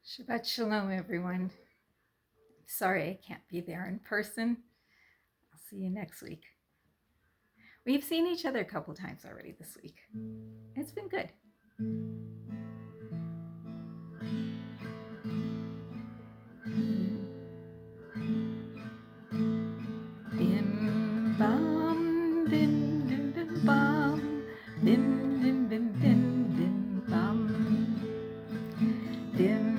Shabbat Shalom, everyone. Sorry I can't be there in person. I'll see you next week. We've seen each other a couple times already this week. It's been good. Bim bam, bim bim bim bam, bim bim bim bim bim bam, bim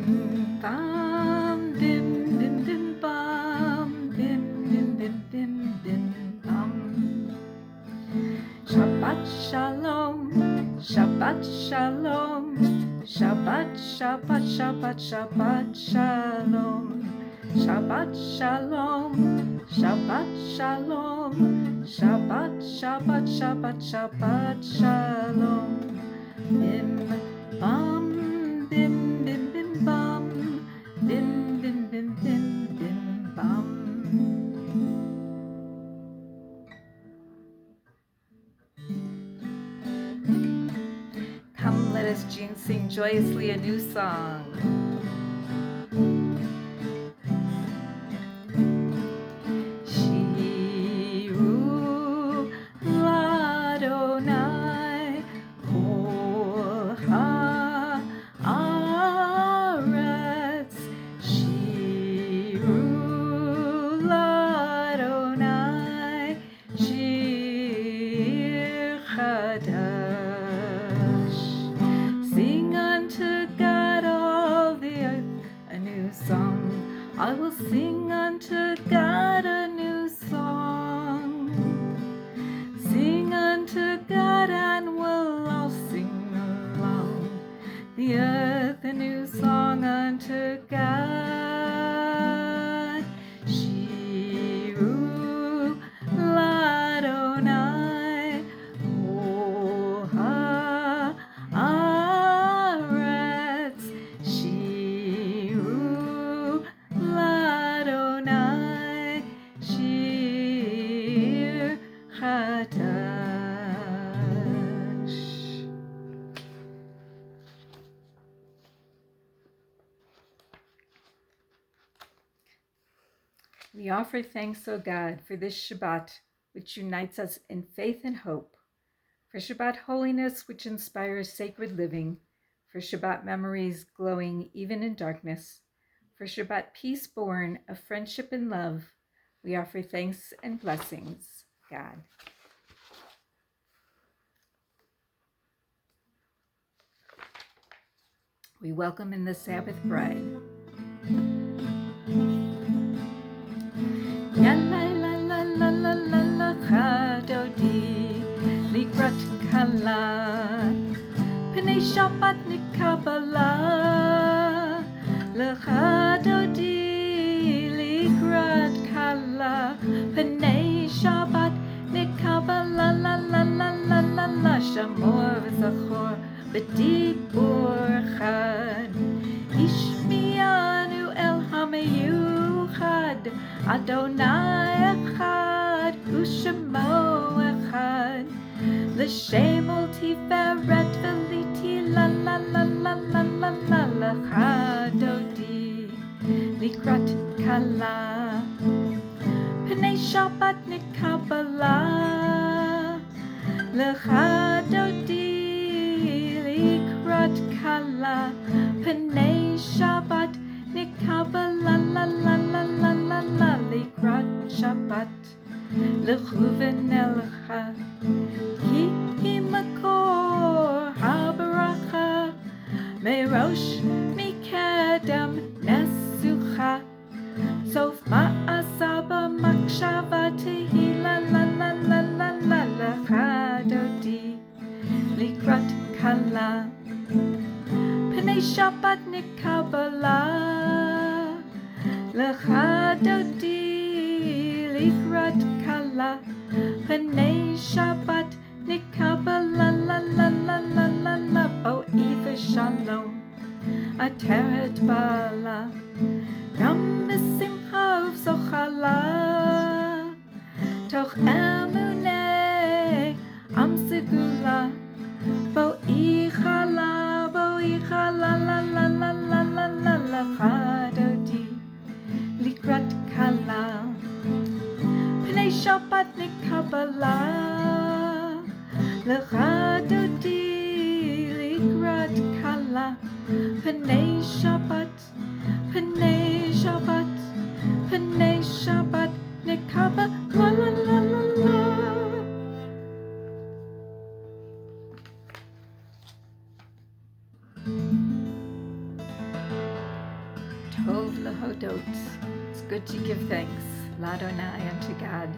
bam, bim bim bim bam, bim bim bim bim bim bam. Shabbat shalom, Shabbat shalom, Shabbat Shabbat Shabbat Shabbat shalom, Shabbat shalom, Shabbat shalom, Shabbat Shabbat Shabbat Shabbat shalom. Bim bam, bim bim bim bam, bim bim bim bim bim bam. Come, let us sing joyously a new song. Shiru l'Adonai kol ha'aretz. Shiru l'Adonai shir chadash. Sing unto God all the earth a new song. I will sing unto God a new song. Sing unto God and we'll all sing along. The earth a new song unto God. Shiru l'Adonai kol ha'aretz. Shiru l'Adonai shir chadash. We offer thanks, O God, for this Shabbat, which unites us in faith and hope, for Shabbat holiness, which inspires sacred living, for Shabbat memories glowing even in darkness, for Shabbat peace born of friendship and love. We offer thanks and blessings, God. We welcome in the Sabbath bride. Ya la la la la la la la chadodi likrat kala pnei Shabbat nikabala lechadodi likrat kala pnei Shabbat nikabala la la la la la la shamor v'zachor b'dibur chad ishmianu el hameyuchad Adonai echad u'shemo echad l'shem ol tiferet v'liti la la la la la la la l'chadodi likrat kala pnei Shabbat nikabala l'chadodi likrat kala pnei Shabbat nikabala la la la la la la likrat Shabbat l'chuven elcha ki makor habaracha merosh mikedem nesucha sof ma'asaba makshavatehi la la la la la la l'chadodi likrat kala pnei Shabbat nikabala l'chadodi likrat kala pnei Shabbat nikabala la la la la la la bo'i v'shalom ateret bala gam b'simcha uv'zochala toch emunei am segula bo'i chala la la la la la la la la lecha dodi likrat kala Panei Shabbat Panei Shabbat Panei Shabbat Nekaba la la la la la Tov lehodot. It's good to give thanks. Ladonai unto God.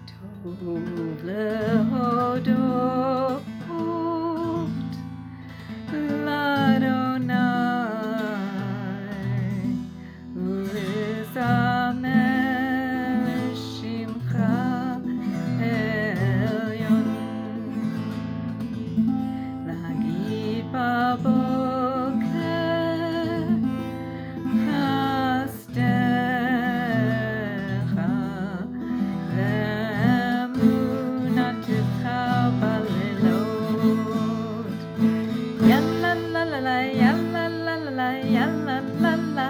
Tov lehodot. Ladonai. Ulizamer shimcha elyon. Lagid baboker chastecha le'emunatecha balilot. Yalla la la la, yalla la la la, yalla la la,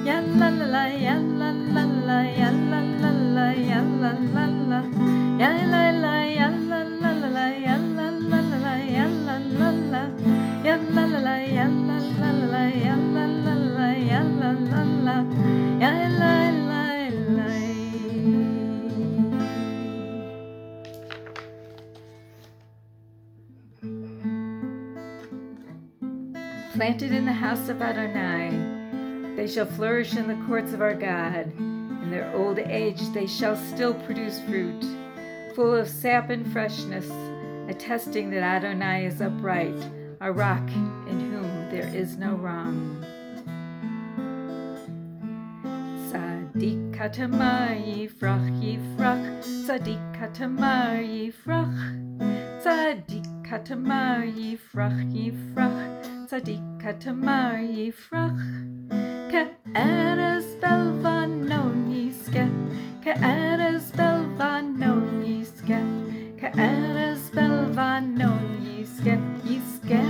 yalla la la, yalla la la, yalla la la, yalla la la, yalla la, yalla la la, yalla la la, yalla la la, yalla la la, yalla la la, yalla la la, yalla la la, yalla la la. Planted in the house of Adonai, they shall flourish in the courts of our God. In their old age they shall still produce fruit, full of sap and freshness, attesting that Adonai is upright, a rock in whom there is no wrong. Tzadik katamar yifrach yifrach, tzadik katamar yifrach, tzadik katamar yifrach yifrach, tzadik katamar yifrach, ke'eres belvanon yiske, ke'eres belvanon yiske, ke'eres belvanon yiske, yiske,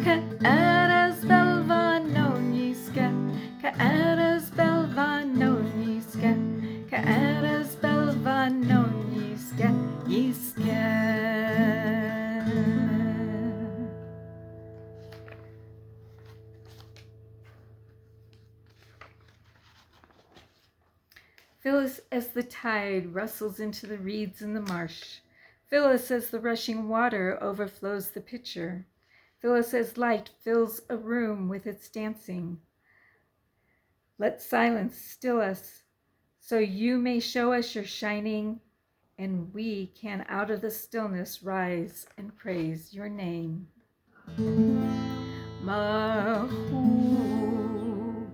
ke'eres belvanon yiske, ke'eres belvanon yiske, ke'eres belvanon yiske, yiske. Fill us as the tide rustles into the reeds in the marsh. Fill us as the rushing water overflows the pitcher. Fill us as light fills a room with its dancing. Let silence still us, so you may show us your shining, and we can out of the stillness rise and praise your name. Baruch hu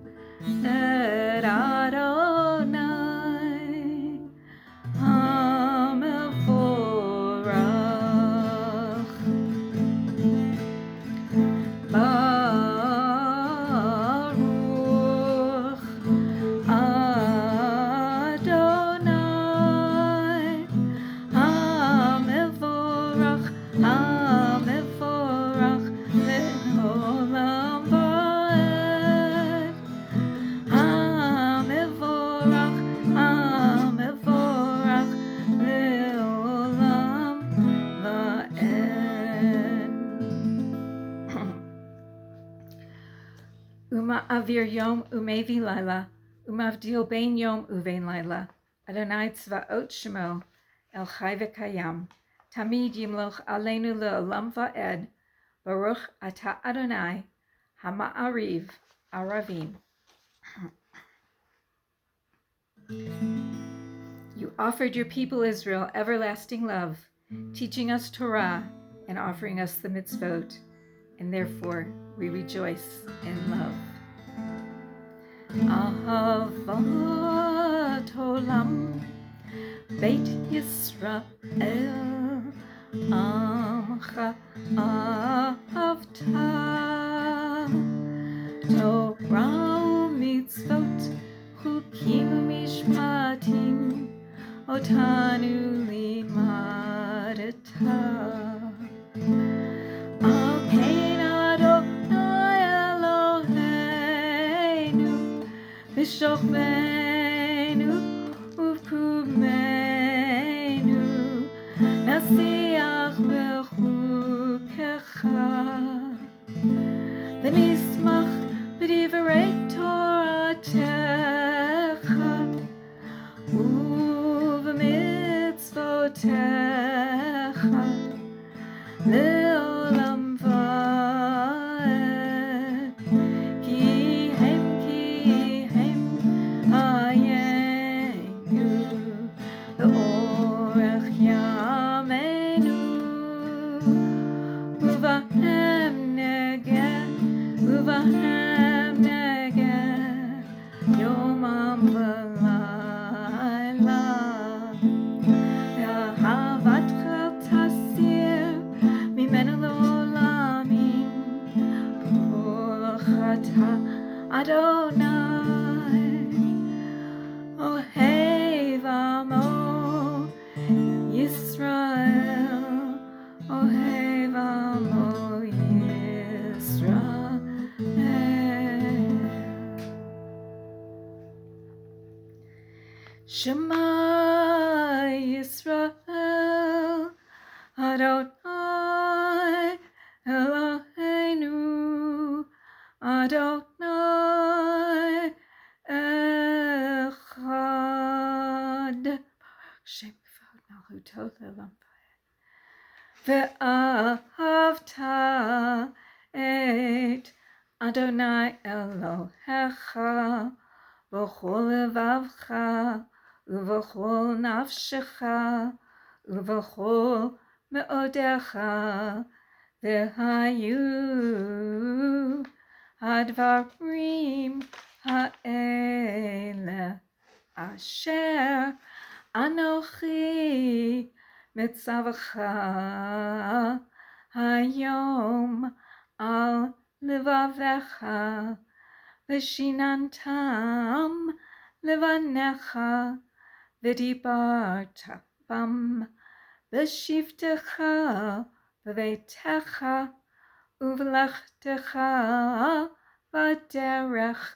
et Adonai HaMevorach. Baruch Adonai HaMevorach, HaMevorach le'olam va'ed. HaMevorach, HaMevorach le'olam va'ed. Uma'avir yom umevi laila, umavdil bein yom uvein laila. Adonai tzvaot shemo, el chai v'kayam. Tamid yimloch aleinu le'olam va'ed. Baruch ata Adonai, hama'ariv aravim. You offered your people Israel everlasting love, teaching us Torah and offering us the mitzvot, and therefore we rejoice in love. Ahavat olam, Beit Yisrael, Amcha ahavta, Torah mitzvot, chukim mishpatim, otanu limadeta. Alkein Adonai Eloheinu, Mishoch ונשמח בדברי תורתך ובמצוותיך לעולם ועד. כי הם חיינו לאורך ימינו, ובהם נגע יומם ולילה. ואהבתך תסיר ממנו לעולמים, ברוך אתה אדוני אוהב עמו ישראל, אוהב עמו ישראל. Shema Yisrael Adonai Eloheinu Adonai Echad. Shem Kavod Malchuto Le'olam Va'ed. Ve'ahavta et Adonai Elohecha b'chol levavcha ובכל נפשך ובכל מאודיך, והיו הדברים האלה אשר אנוכי מצווך היום על לבביך, ושיננתם לבניך, ודיברת בם בשבתך בביתך ובלכתך בדרך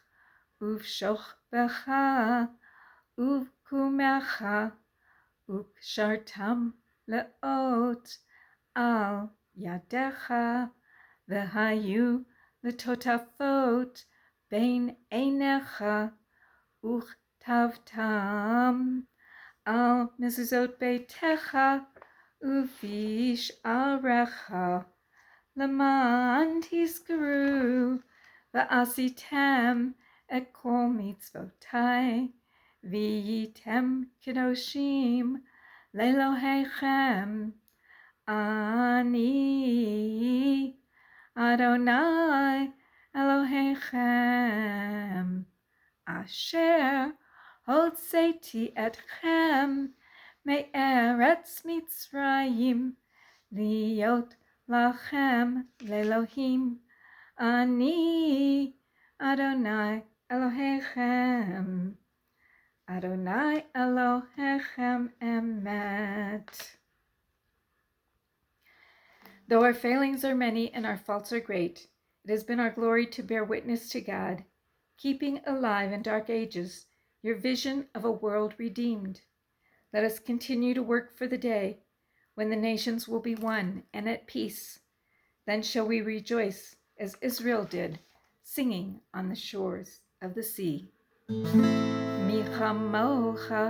ובשוכבך ובקומך, וקשרתם לאות על ידיך, והיו לטוטפות בין עיניך, וכתבתם על מזוזות ביתך ובשעריך, למען תזכרו ועשיתם את כל מצוותי, והייתם קדושים לאלוהיכם. אני אדוני אלוהיכם, אשר הוצאתי אתכם מארץ מצרים, להיות לכם לאלוהים. אני אדוני אלוהיכם, אדוני אלוהיכם emet. Though our failings are many and our faults are great, it has been our glory to bear witness to God, keeping alive in dark ages your vision of a world redeemed. Let us continue to work for the day when the nations will be one and at peace. Then shall we rejoice as Israel did, singing on the shores of the sea. Mi chamocha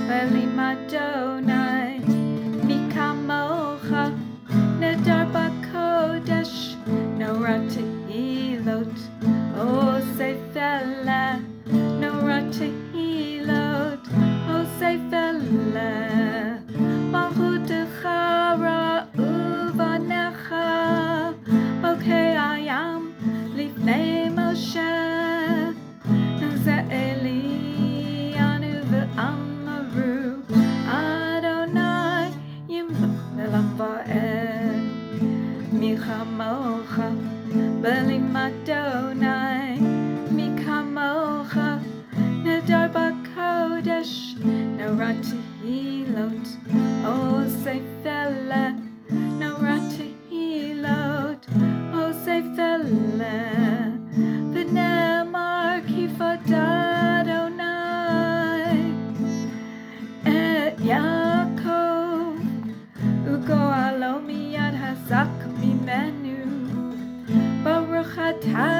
v'limadonai, mi kamocha nedar b'kodesh, nora tehilot, o sefela, nora tehilot, o sefela, malchutecha ra'uvanecha, bokei ayam lifnei Moshe, ze'elianu ve'amaru, Adonai yimloch le'olam va'ed. Mi chamocha v'limadonai, mi kamocha nedar b'kodesh, nora tehilot, o sefela, nora tehilot, o sefela, v'nemar kifod Adonai et Yaakov, ugoalo miyad hazak mimenu, baruch atah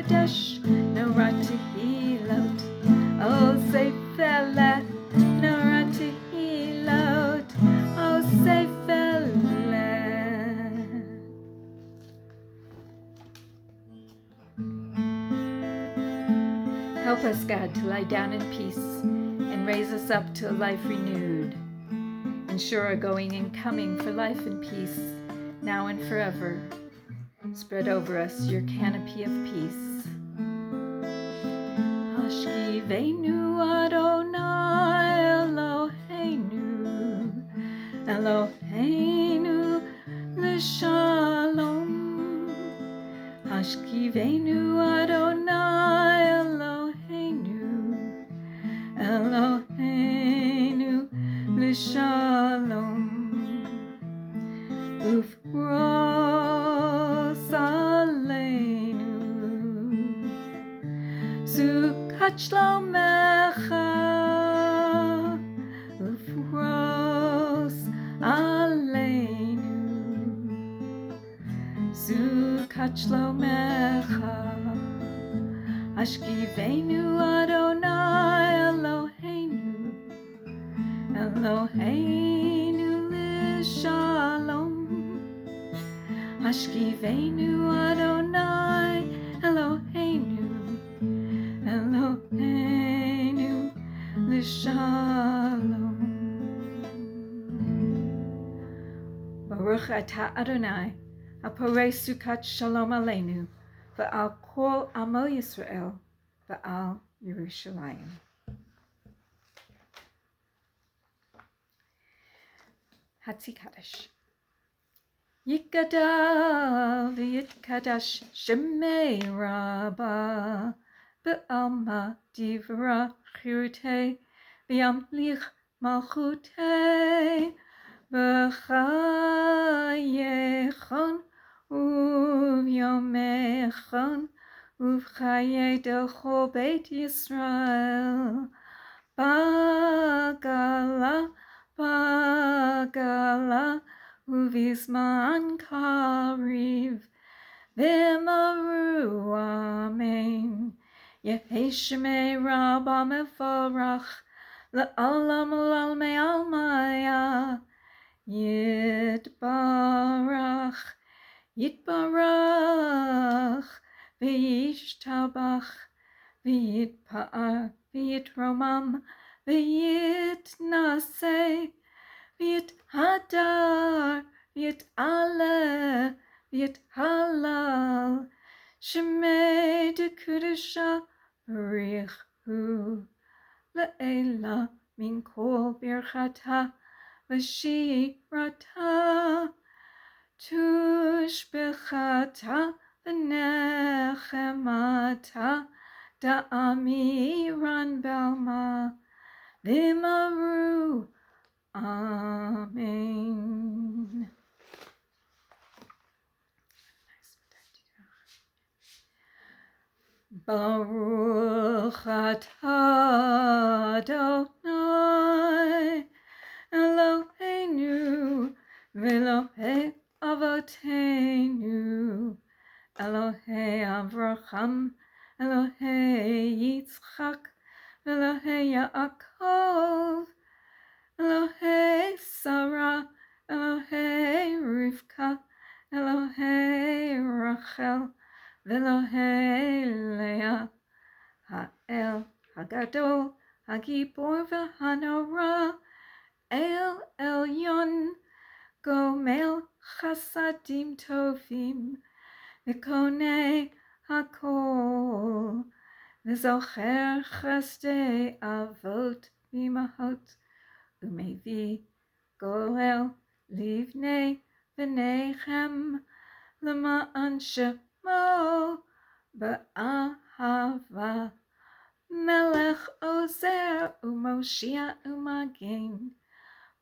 Kodesh, Nora Tehilot, O Sefelet, Nora Tehilot, O Sefelet. Help us, God, to lie down in peace and raise us up to a life renewed. Ensure our going and coming for life and peace, now and forever. Spread over us your canopy of peace. Hashkivenu Adonai Eloheinu, Eloheinu l'shalom. Hashkivenu Adonai Eloheinu, Eloheinu l'shalom. Ufros aleinu, Sukat shlomecha. Ufros aleinu, Sukat shlomecha. Ashkivenu Adonai Eloheinu, Eloheinu l'shalom. Ashkivenu Adonai Eloheinu, Eloheinu l'shalom. Baruch atah Adonai, Haporei Sukat Shalom Aleinu, V'al Kol Amo Yisrael, V'al Yerushalayim. Hatzi Kaddish. Yikadal v'yitkadash shemei Rabbah, Be'alma divra chirutei, V'yamlich malchutei, B'chayechon u'vyomechon, U'v'chayei d'chol Beit Yisrael, Bagala, Bagala, Uvizman kariv, v'maru amen. Yehei shemei Rabbah meforach, le'olam u'lalmei almaya. Yitbarach, Yitbarach, v'yishtabach, v'yitpa'ar, v'yitromam, v'yitnaseh, V'yithadar, v'yit'aleh, v'yithalal, Shemei d'Kudusha b'richu, le'ela min kol birchata v'shirata, tushbechata v'nechemata, da'amiran balma, v'maru Amen. Baruch atah Adonai Eloheinu v'Elohei Avoteinu, Elohei Avraham, Elohei Yitzchak, Elohei Yaakov, Elohei Sarah, Elohei Rivka, Elohei Rachel, Elohei Leah, Ha'el Hagadol, Hagibor v'Hanora, El Elyon, Gomel Chasadim Tovim, V'konei Hakol, V'zocher Chesdei Avot V'imahot, Umevi Goel Livnei V'nechem, L'ma'an Shemo Ba'ahava, Melech Ozer U'Moshia U'Magen,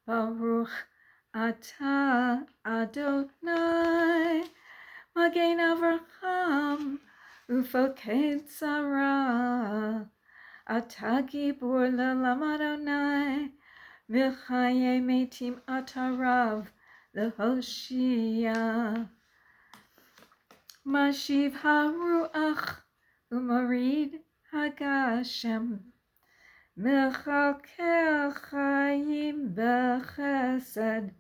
Baruch atah Adonai, Magen Avraham U'Foked Sarah, Atah Gibor L'Olam Adonai, V'chayei metim atarav l'hoshia. Mashiv haruach Merid Hagashem, Mechaker Chaim Bechesed,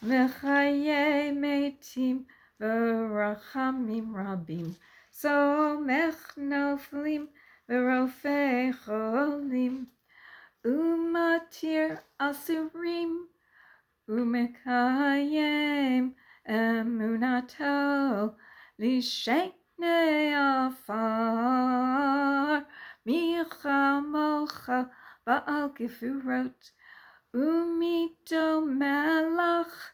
Mechaye Metim V'Rachamim Rabim, Somech Noflim V'Rofei Cholim, Umatir Asurim, Umekayem Emunato, Lishene Afar, Michamocha Baal Gefurot, Umito Melach,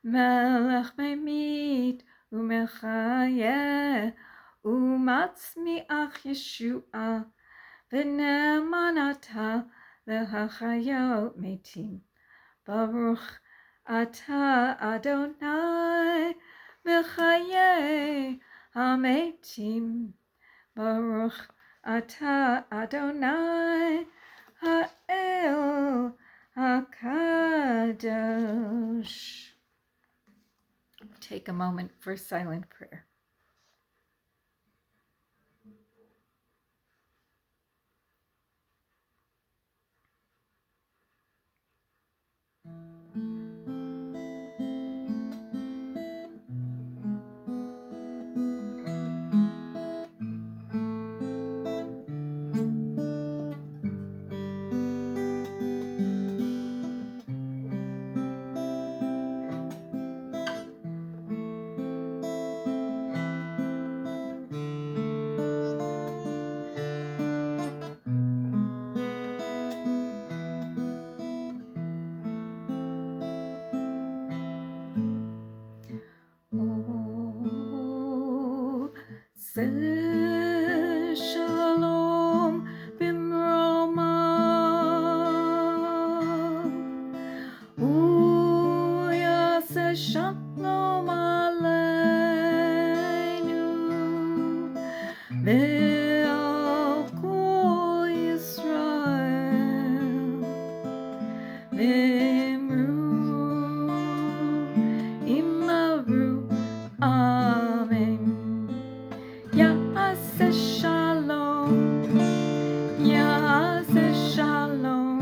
Melech Memit, Umechaye, Umatzmiach Yeshua, V'nemanata L'Hachayot Metim. Baruch Ata Adonai Mechaye HaMetim. Baruch Ata Adonai Ha'el HaKadosh. Take a moment for silent prayer. Shalom bimroma, uyase shalom aleinu, ve'al kol Yisrael, v'imru imaru, amen. Ya'aseh shalom, Ya'aseh shalom,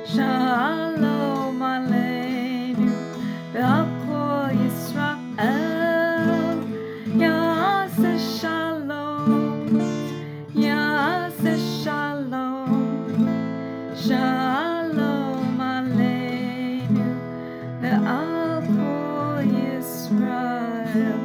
shalom aleinu, ve'al kol Yisrael. Ya'aseh shalom, Ya'aseh shalom, shalom aleinu, ve'al kol Yisrael.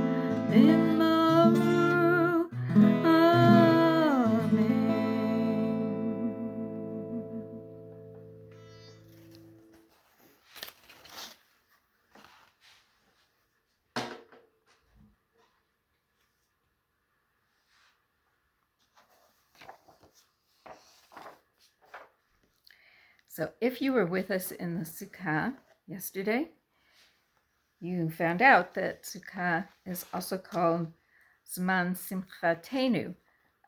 So if you were with us in the Sukkah yesterday, you found out that Sukkah is also called Zman Simchatenu,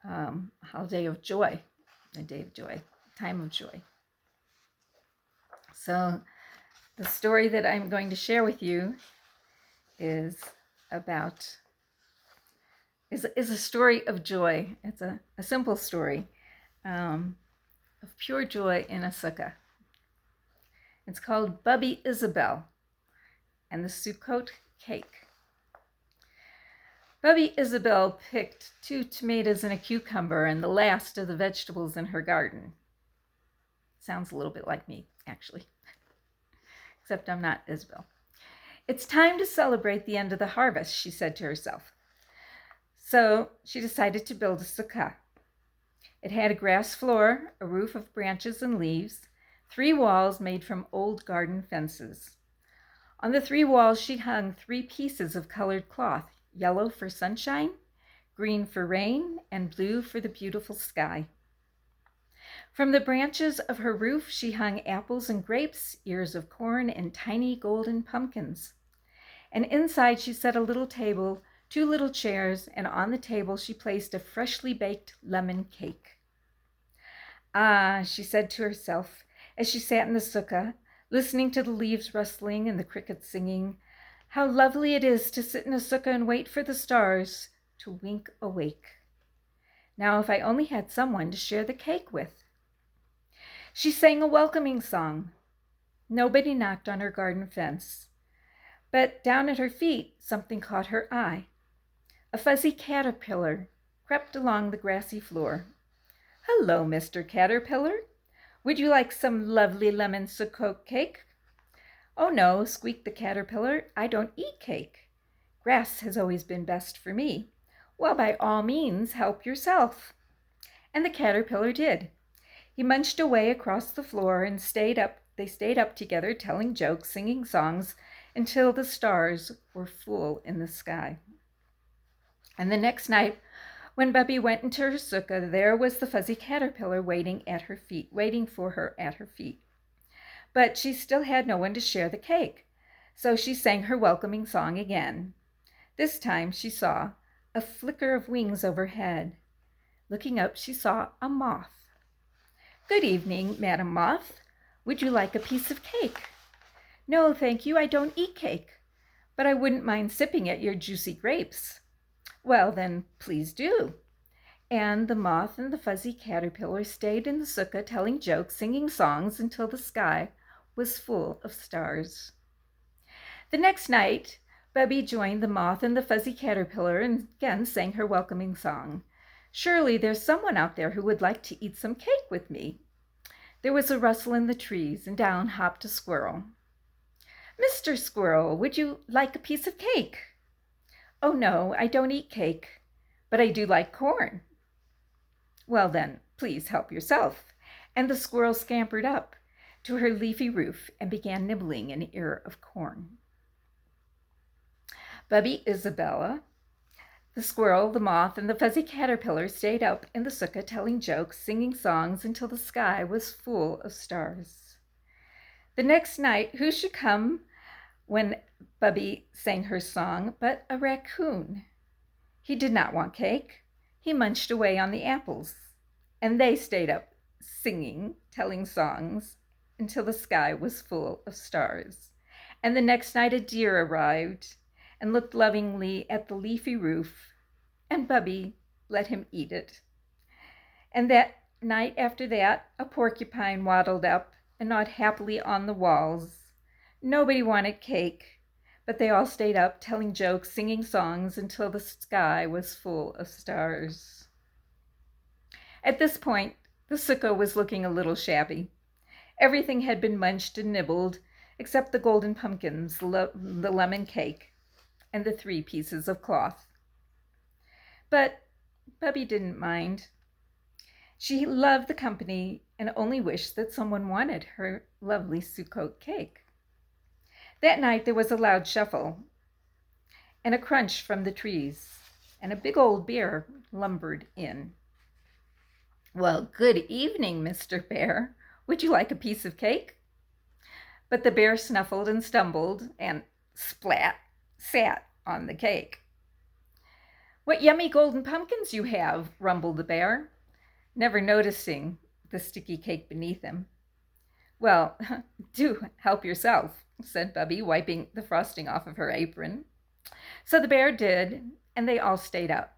a holiday of joy, a day of joy, time of joy. So the story that I'm going to share with you is a story of joy. It's a simple story of pure joy in a sukkah. It's called Bubby Isabel and the Sukkot Cake. Bubby Isabel picked 2 tomatoes and a cucumber and the last of the vegetables in her garden. Sounds a little bit like me, actually, except I'm not Isabel. It's time to celebrate the end of the harvest, she said to herself. So she decided to build a sukkah. It had a grass floor, a roof of branches and leaves, 3 walls made from old garden fences. On the 3 walls, she hung 3 pieces of colored cloth, yellow for sunshine, green for rain, and blue for the beautiful sky. From the branches of her roof, she hung apples and grapes, ears of corn, and tiny golden pumpkins. And inside, she set a little table, 2 little chairs, and on the table, she placed a freshly baked lemon cake. Ah, she said to herself, as she sat in the sukkah, listening to the leaves rustling and the crickets singing, how lovely it is to sit in a sukkah and wait for the stars to wink awake. Now if I only had someone to share the cake with. She sang a welcoming song. Nobody knocked on her garden fence. But down at her feet, something caught her eye. A fuzzy caterpillar crept along the grassy floor. "Hello, Mr. Caterpillar. Would you like some lovely lemon Sukkot cake?" "Oh no," squeaked the caterpillar, "I don't eat cake. Grass has always been best for me." "Well, by all means, help yourself." And the caterpillar did. He munched away across the floor and they stayed up together, telling jokes, singing songs, until the stars were full in the sky. And the next night, when Bubby went into her sukkah, there was the fuzzy caterpillar waiting for her at her feet. But she still had no one to share the cake, so she sang her welcoming song again. This time she saw a flicker of wings overhead. Looking up, she saw a moth. "Good evening, Madam Moth. Would you like a piece of cake?" "No, thank you, I don't eat cake, but I wouldn't mind sipping at your juicy grapes." "Well, then, please do." And the moth and the fuzzy caterpillar stayed in the sukkah telling jokes, singing songs until the sky was full of stars. The next night, Bubby joined the moth and the fuzzy caterpillar and again sang her welcoming song. "Surely there's someone out there who would like to eat some cake with me." There was a rustle in the trees, and down hopped a squirrel. "Mr. Squirrel, would you like a piece of cake?" "Oh no, I don't eat cake, but I do like corn." "Well then, please help yourself." And the squirrel scampered up to her leafy roof and began nibbling an ear of corn. Bubby, Isabella, the squirrel, the moth, and the fuzzy caterpillar stayed up in the sukkah telling jokes, singing songs until the sky was full of stars. The next night, who should come when Bubby sang her song but a raccoon. He did not want cake. He munched away on the apples, and they stayed up singing, telling songs until the sky was full of stars. And the next night a deer arrived and looked lovingly at the leafy roof, and Bubby let him eat it. And that night after that, a porcupine waddled up and gnawed happily on the walls. Nobody wanted cake, but they all stayed up telling jokes, singing songs until the sky was full of stars. At this point, the sukkah was looking a little shabby. Everything had been munched and nibbled except the golden pumpkins, the lemon cake, and the 3 pieces of cloth. But Bubby didn't mind. She loved the company and only wished that someone wanted her lovely Sukkot cake. That night there was a loud shuffle and a crunch from the trees, and a big old bear lumbered in. "Well, good evening, Mr. Bear. Would you like a piece of cake?" But the bear snuffled and stumbled and splat sat on the cake. "What yummy golden pumpkins you have," rumbled the bear, never noticing the sticky cake beneath him. "Well, do help yourself," said Bubby, wiping the frosting off of her apron. So the bear did, and they all stayed up,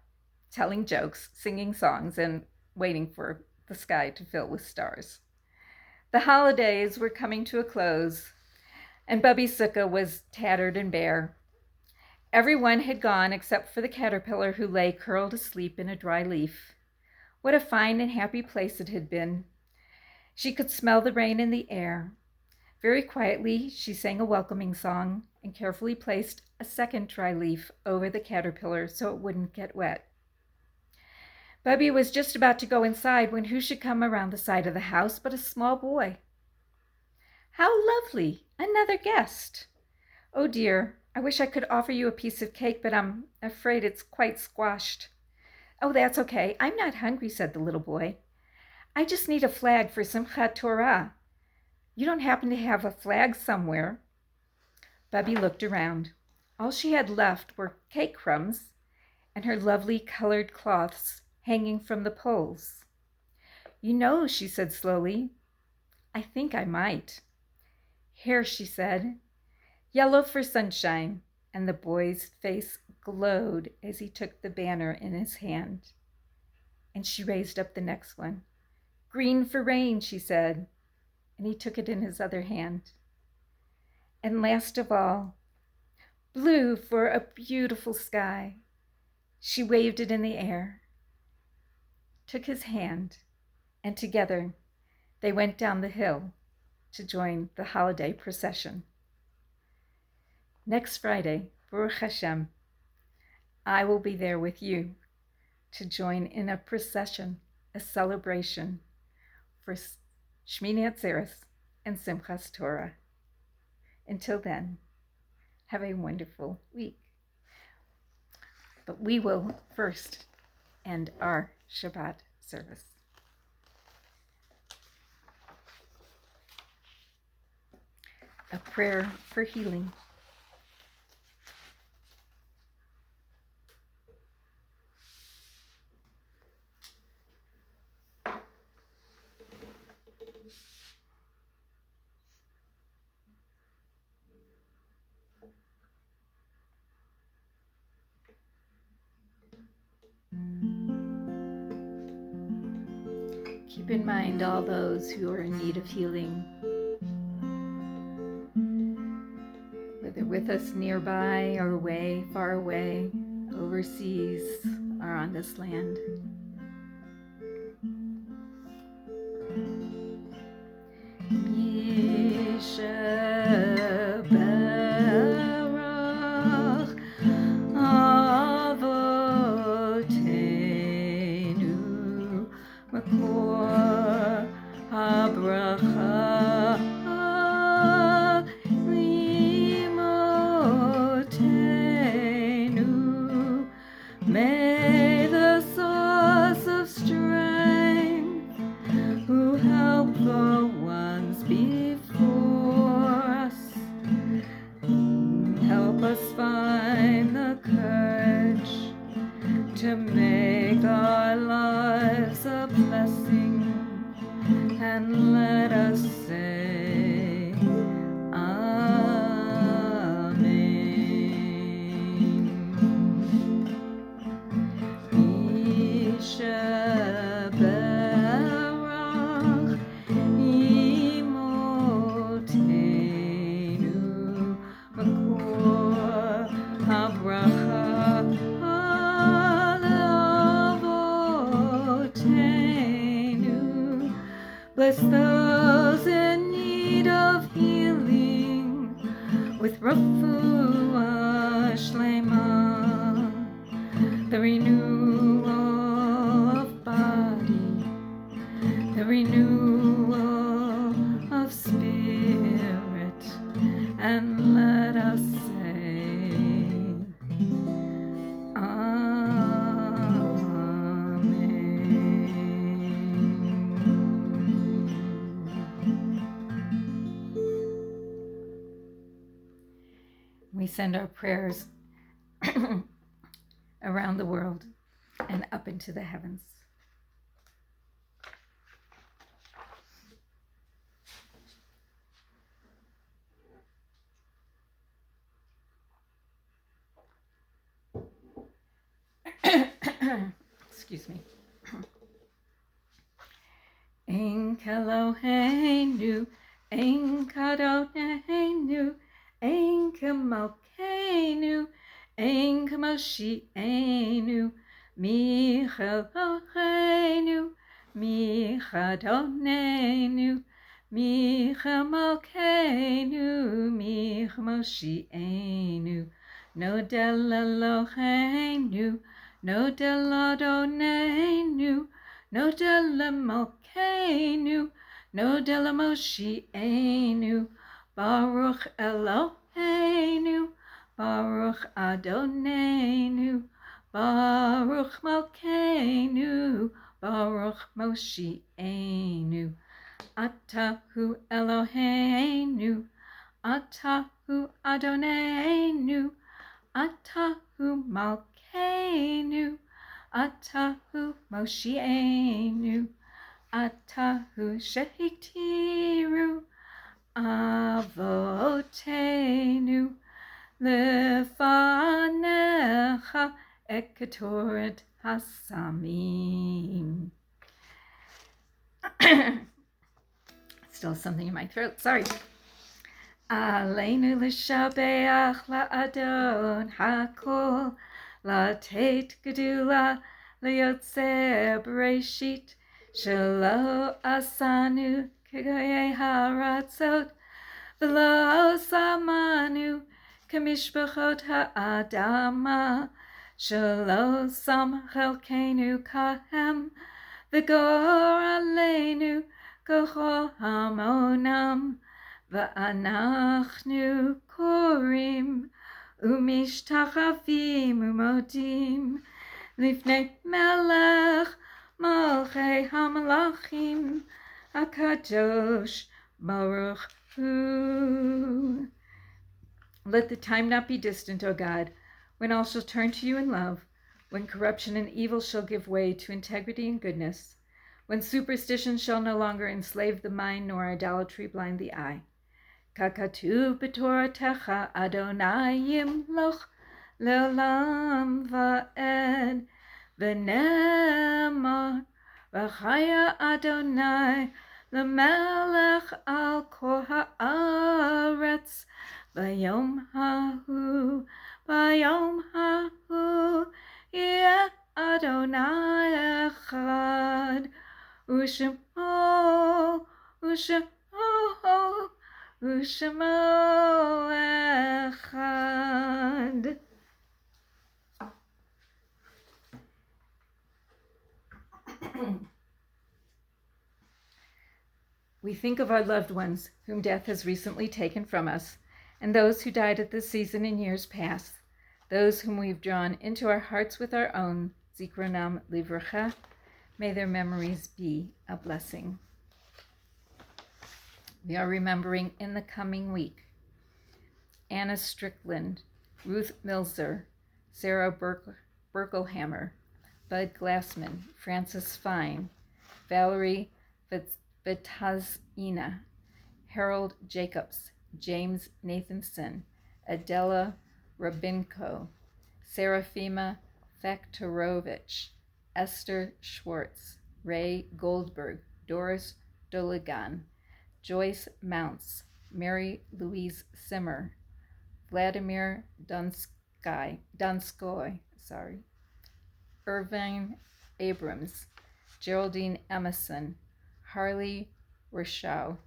telling jokes, singing songs, and waiting for the sky to fill with stars. The holidays were coming to a close, and Bubby's sukkah was tattered and bare. Everyone had gone except for the caterpillar, who lay curled asleep in a dry leaf. What a fine and happy place it had been. She could smell the rain in the air. Very quietly, she sang a welcoming song and carefully placed a second dry leaf over the caterpillar so it wouldn't get wet. Bubby was just about to go inside when who should come around the side of the house but a small boy. "How lovely! Another guest! Oh dear, I wish I could offer you a piece of cake, but I'm afraid it's quite squashed." "Oh, that's okay. I'm not hungry," said the little boy. "I just need a flag for Simchat Torah. You don't happen to have a flag somewhere?" Bubby looked around. All she had left were cake crumbs and her lovely colored cloths hanging from the poles. "You know," she said slowly, "I think I might." "Here," she said, "yellow for sunshine," and the boy's face glowed as he took the banner in his hand. And she raised up the next one. Green for rain, she said, and he took it in his other hand. And last of all, blue for a beautiful sky. She waved it in the air, took his hand, and together they went down the hill to join the holiday procession. Next Friday, Baruch Hashem, I will be there with you to join in a procession, a celebration for Shmini Atzeres and Simchas Torah. Until then, have a wonderful week. But we will first end our Shabbat service. A prayer for healing. Keep in mind all those who are in need of healing, whether with us nearby or away, far away, overseas or on this land. May the source of strength, who help the ones before us, help us find the courage to make our lives a blessing, and let us say bless those in need of healing with refuah shlema, the renewal of body, the renewal of spirit, and let us say we send our prayers around the world and up into the heavens. Excuse me. Ein Eloheinu, Ein Kadoneinu, Ein Kamalkeinu, Ein Kamoshienu, Micheloheinu, Michadonenu, Michamalkeinu, Michmoshienu, Nodel Eloheinu, Nodel Adonenu, Nodel Malkeinu, Nodel Moshienu, Baruch Eloheinu, Baruch Adonenu, Baruch Malkeinu, Baruch Moshienu, Atahu Eloheinu, Atahu Adonenu, Atahu Malkeinu, Atahu Moshienu, Atahu Shehitiru, Avotenu, Lefanecha Ekatoret hasamim. Still something in my throat, sorry. Aleinu l'shabeach la'adon hakol, la'tet gedula liotze bereshit, shelo asanu kegoye haratzot, v'lo samanu kemishpachot ha'adama, shelo sam chelkenu kahem, v'gor aleinu kochol hamonam, Va'anachnu korim umishtachavim umodim lifnei melech malchei hamalachim hakadosh baruch hu. Let the time not be distant, O God, when all shall turn to you in love, when corruption and evil shall give way to integrity and goodness, when superstition shall no longer enslave the mind nor idolatry blind the eye. Kakatuv b'toratecha Adonai yimloch le'olam va'ed v'nemar v'chaya Adonai l'melech al kol ha'aretz v'yom ha'hu yeh Adonai echad u'shemo Ushemo echad. We think of our loved ones whom death has recently taken from us, and those who died at this season in years past, those whom we've drawn into our hearts with our own, Zikronam Livracha. May their memories be a blessing. We are remembering in the coming week Anna Strickland, Ruth Milzer, Sarah Berkelhammer, Bud Glassman, Francis Fine, Valerie Vitazina, Harold Jacobs, James Nathanson, Adela Rabinko, Serafima Faktorovich, Esther Schwartz, Ray Goldberg, Doris Doligan, Joyce Mounts, Mary Louise Simmer, Vladimir Donskoy, Irvine Abrams, Geraldine Emerson, Harley Rochau,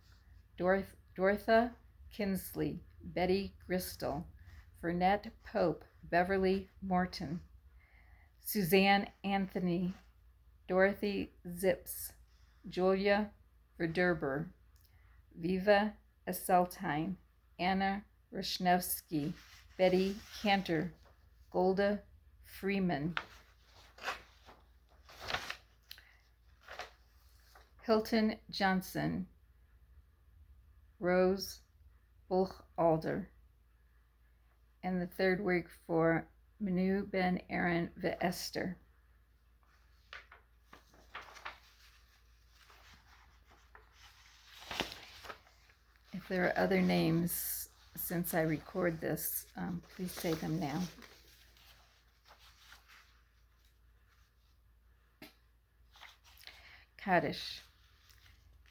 Dorotha Kinsley, Betty Gristel, Vernette Pope, Beverly Morton, Suzanne Anthony, Dorothy Zips, Julia Verderber, Viva Esseltine, Anna Rushnevsky, Betty Cantor, Golda Freeman, Hilton Johnson, Rose Bulchalder, and the third week for Manu Ben Aaron Esther. If there are other names since I record this, please say them now. Kaddish.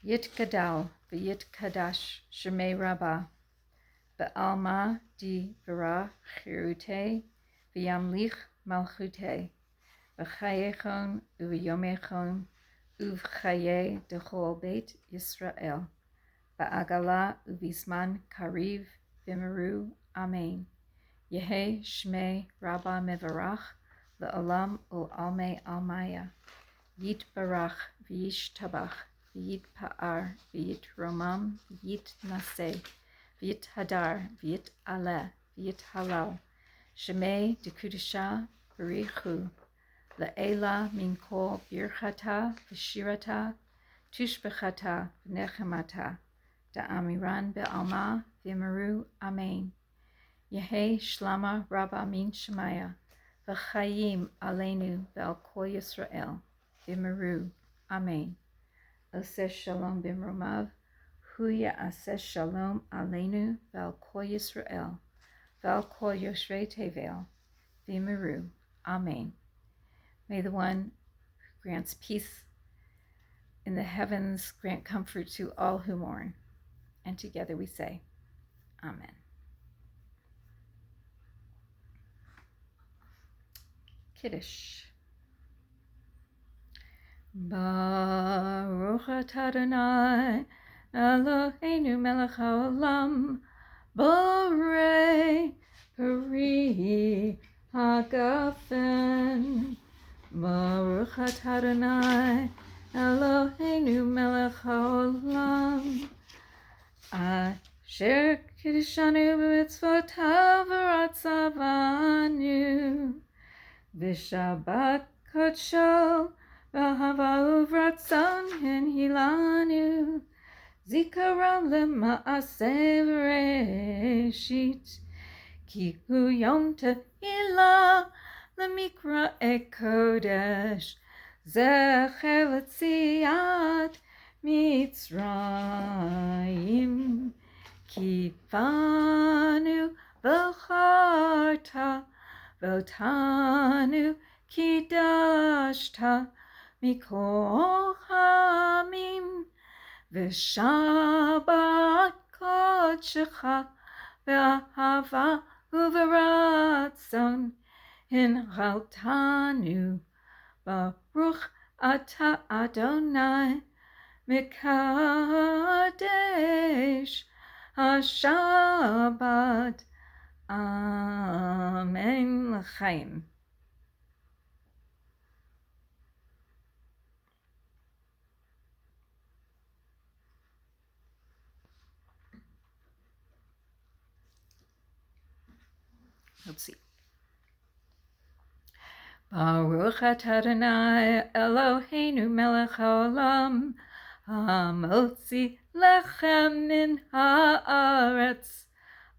Yit Gadal v'yit Kadash Shemei Rabbah Ba'alma di V'ra Chirute v'yamlich Malchute v'chayechon u'yomechon uv'chaye dechol Beit Yisrael Ba'agala u'bizman kariv v'meru Amen. Yehe Shmei Rabbah Mevarach Le'olam U'almei Almaya Yit Barach v'yish Tabach v'yit Pa'ar v'yit Romam v'yit Naseh v'yit Hadar v'yit Aleh v'yit Halal Shemei Dekudisha Barichu Le'ela min kol birchata v'shirata tushbechata v'nechemata da'amiran be'alma v'meru Amen. Yehe Shlama Rabba min Shemaya v'chayim aleinu ve'al kol Yisrael v'meru Amen. Oseh shalom b'mromav hu ya'aseh shalom aleinu ve'al kol Yisrael ve'al kol Yoshrei Tevel v'meru Amen. May the one who grants peace in the heavens grant comfort to all who mourn. And together we say, Amen. Kiddush. Baruch atah Adonai Eloheinu melech haolam borei peri hagafen. Baruch atah Adonai Eloheinu melech haolam asher kiddushanu b'mitzvotav v'ratzavanu v'shabbat kodsho v'hava uvratzon hilanu zikaron lema'aseh v'reshit ki hu yom tehillah lemikra kodesh zecher l'tziat Mitzrayim ki banu v'charta v'otanu kidashta mikol hamim v'shabbat kodshecha v'ahava uv'ratzon hin'chaltanu baruch atah Adonai Mekadesh HaShabbat. Amen l'chaim. Let's see. Baruch atah Adonai Eloheinu melech haolam Hamotzi lechem min haaretz.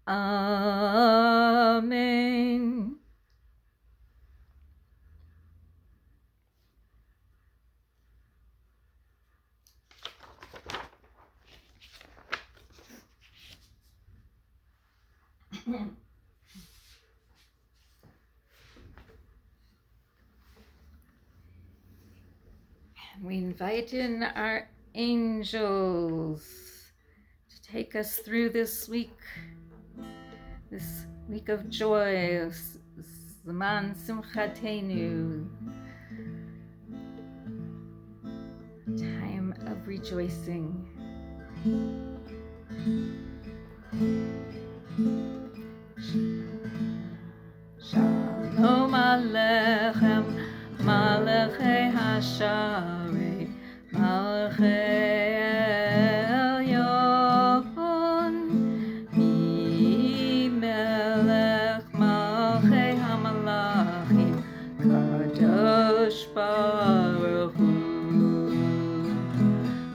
Amen. We invite in our angels to take us through this week of joy, Zman Simchatenu, time of rejoicing. Shalom Alechem, Malachei Hasharei, Malachei Elyon, Melech Malchei HaMalachim, Kadosh Baruch Hu.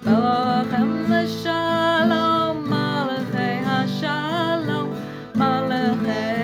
Malachem l'shalom, Malachei HaShalom, Malachei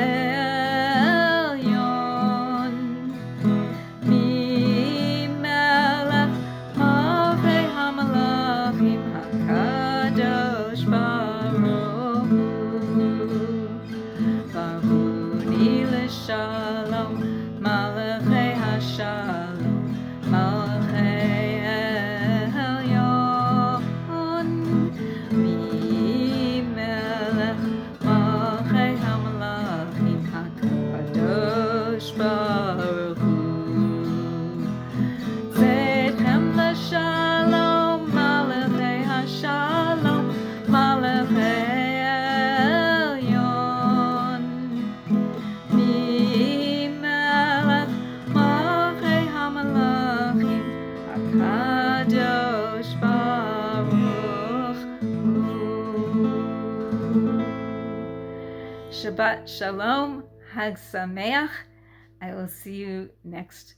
Shabbat Shalom, Hag Sameach. I will see you next